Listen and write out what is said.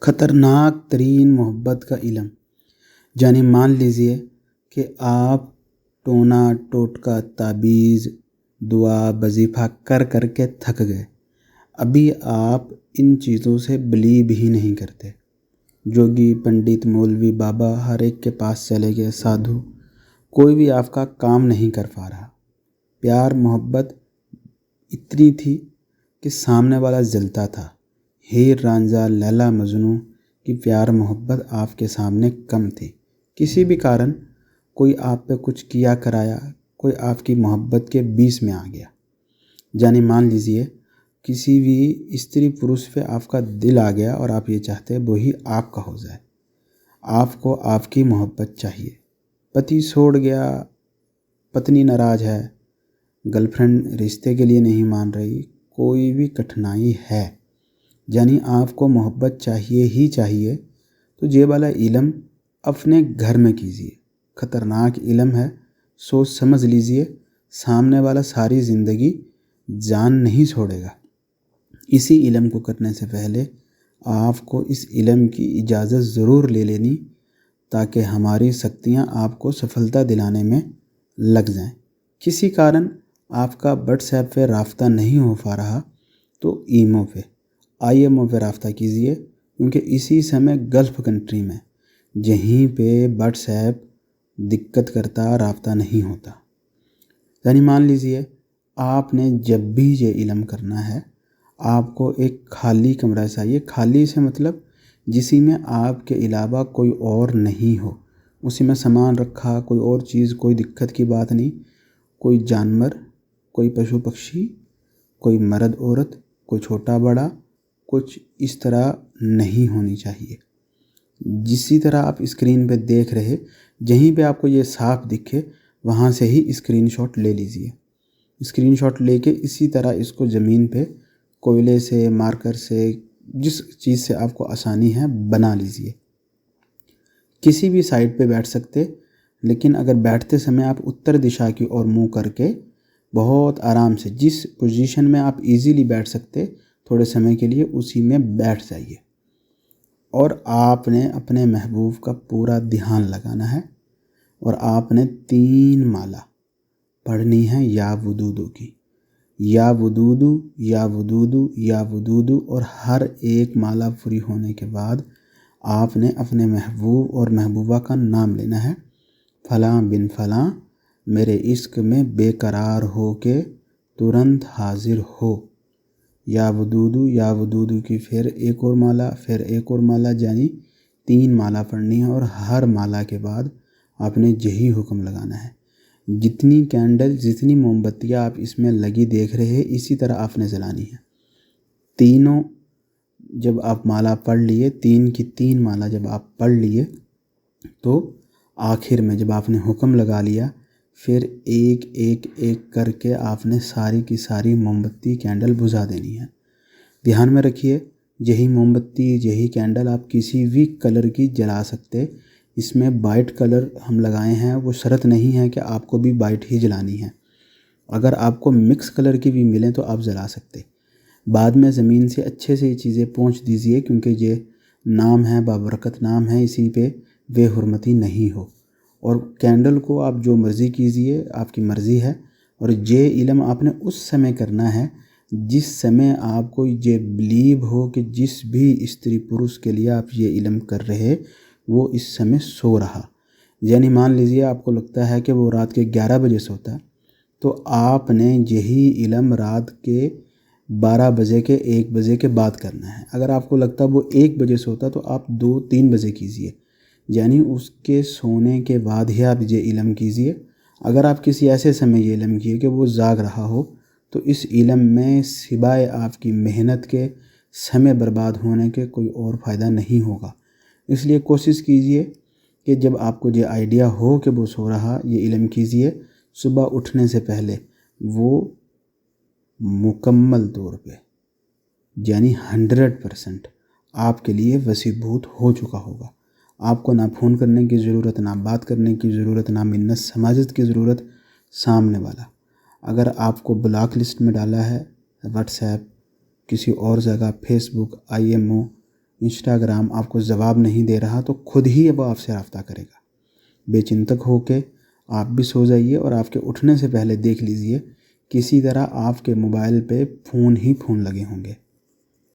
ख़तरनाक तरीन मोहब्बत का इलम। यानी मान लीजिए कि आप टोना टोटका ताबीज़ दुआ वजीफ़ा कर कर के थक गए। अभी आप इन चीज़ों से बिलीव ही नहीं करते। जोगी पंडित मौलवी बाबा हर एक के पास चले गए, साधु, कोई भी आपका काम नहीं कर पा रहा। प्यार मोहब्बत इतनी थी कि सामने वाला जलता था। हीर रांझा लैला मजनू की प्यार मोहब्बत आपके सामने कम थी। किसी भी कारण कोई आप पे कुछ किया कराया, कोई आपकी मोहब्बत के बीच में आ गया। यानी मान लीजिए किसी भी स्त्री पुरुष पे आपका दिल आ गया और आप ये चाहते हैं वही आपका हो जाए। आपको आपकी मोहब्बत चाहिए। पति छोड़ गया, पत्नी नाराज़ है, गर्लफ्रेंड रिश्ते के लिए नहीं मान रही, कोई भी कठिनाई है, यानी आपको मोहब्बत चाहिए ही चाहिए। तो ये वाला इलम अपने घर में कीजिए। ख़तरनाक इलम है, सोच समझ लीजिए। सामने वाला सारी ज़िंदगी जान नहीं छोड़ेगा। इसी इलम को करने से पहले आपको इस इलम की इजाज़त ज़रूर ले लेनी, ताकि हमारी शक्तियाँ आपको सफलता दिलाने में लग जाएं। किसी कारण आपका व्हाट्सएप पे राब्ता नहीं हो पा रहा तो ईमो पे IMO पे राब्ता कीजिए, क्योंकि इसी समय गल्फ़ कंट्री में यहीं पे व्हाट्सएप दिक्कत करता, राब्ता नहीं होता। यानी मान लीजिए आपने जब भी ये इलम करना है, आपको एक खाली कमरा चाहिए। खाली से मतलब जिसी में आपके अलावा कोई और नहीं हो। उसी में सामान रखा, कोई और चीज़, कोई दिक्कत की बात नहीं। कोई जानवर, कोई पशु पक्षी, कोई मर्द औरत, कोई छोटा बड़ा, कुछ इस तरह नहीं होनी चाहिए। जिसी तरह आप स्क्रीन पे देख रहे, जहीं पे आपको ये साफ दिखे वहाँ से ही स्क्रीनशॉट ले लीजिए। स्क्रीनशॉट लेके इसी तरह इसको ज़मीन पे कोयले से, मार्कर से, जिस चीज़ से आपको आसानी है बना लीजिए। किसी भी साइड पे बैठ सकते, लेकिन अगर बैठते समय आप उत्तर दिशा की ओर मुँह करके बहुत आराम से जिस पोजीशन में आप इजीली बैठ सकते थोड़े समय के लिए, उसी में बैठ जाइए। और आपने अपने महबूब का पूरा ध्यान लगाना है और आपने 3 माला पढ़नी है या वुदूदू की। या वुदूदू, या वुदूदू, या वुदूदू। और हर एक माला पूरी होने के बाद आपने अपने महबूब और महबूबा का नाम लेना है। फ़लाँ बिन फ़लाँ मेरे इश्क में बेकरार हो के तुरंत हाजिर हो। या वुदूदू की फिर एक और माला, फिर एक और माला, यानी 3 माला पढ़नी है। और हर माला के बाद आपने यही हुक्म लगाना है। जितनी कैंडल, जितनी मोमबत्तियाँ आप इसमें लगी देख रहे हैं, इसी तरह आपने जलानी है। तीनों जब आप माला पढ़ लिए, 3 की 3 माला जब आप पढ़ लिए, तो आखिर में जब आपने हुक्म लगा लिया, फिर एक एक एक करके आपने सारी की सारी मोमबत्ती कैंडल बुझा देनी है। ध्यान में रखिए, यही मोमबत्ती, यही कैंडल आप किसी भी कलर की जला सकते। इसमें वाइट कलर हम लगाए हैं, वो शर्त नहीं है कि आपको भी वाइट ही जलानी है। अगर आपको मिक्स कलर की भी मिलें तो आप जला सकते। बाद में ज़मीन से अच्छे से ये चीज़ें पोंछ दीजिए, क्योंकि ये नाम है, बाबरकत नाम है, इसी पे बेहुरमती नहीं हो। और कैंडल को आप जो मर्ज़ी कीजिए, आपकी मर्ज़ी है। और ये इल्म आपने उस समय करना है जिस समय आपको ये बिलीव हो कि जिस भी स्त्री पुरुष के लिए आप ये इल्म कर रहे वो इस समय सो रहा। यानी मान लीजिए आपको लगता है कि वो रात के 11 बजे सोता है, तो आपने यही इल्म रात के 12 बजे के 1 बजे के बाद करना है। अगर आपको लगता है वो 1 बजे सोता तो आप 2-3 बजे कीजिए, यानी उसके सोने के बाद ही आप ये इल्म कीजिए। अगर आप किसी ऐसे समय ये इल्म किए कि वो जाग रहा हो, तो इस इल्म में सिवाय आपकी मेहनत के, समय बर्बाद होने के कोई और फ़ायदा नहीं होगा। इसलिए कोशिश कीजिए कि जब आपको ये आइडिया हो कि वो सो रहा, ये इल्म कीजिए। सुबह उठने से पहले वो मुकम्मल तौर पे, यानी 100% आपके लिए वसीभूत हो चुका होगा। आपको ना फ़ोन करने की ज़रूरत, ना बात करने की ज़रूरत, ना मिन्नत समाजत की ज़रूरत। सामने वाला अगर आपको ब्लॉक लिस्ट में डाला है, व्हाट्सएप, किसी और जगह फेसबुक, IMO, इंस्टाग्राम आपको जवाब नहीं दे रहा तो खुद ही वो आपसे रब्ता करेगा। बेचिंतक होके आप भी सो जाइए और आपके उठने से पहले देख लीजिए किसी तरह आपके मोबाइल पे फ़ोन ही फ़ोन लगे होंगे।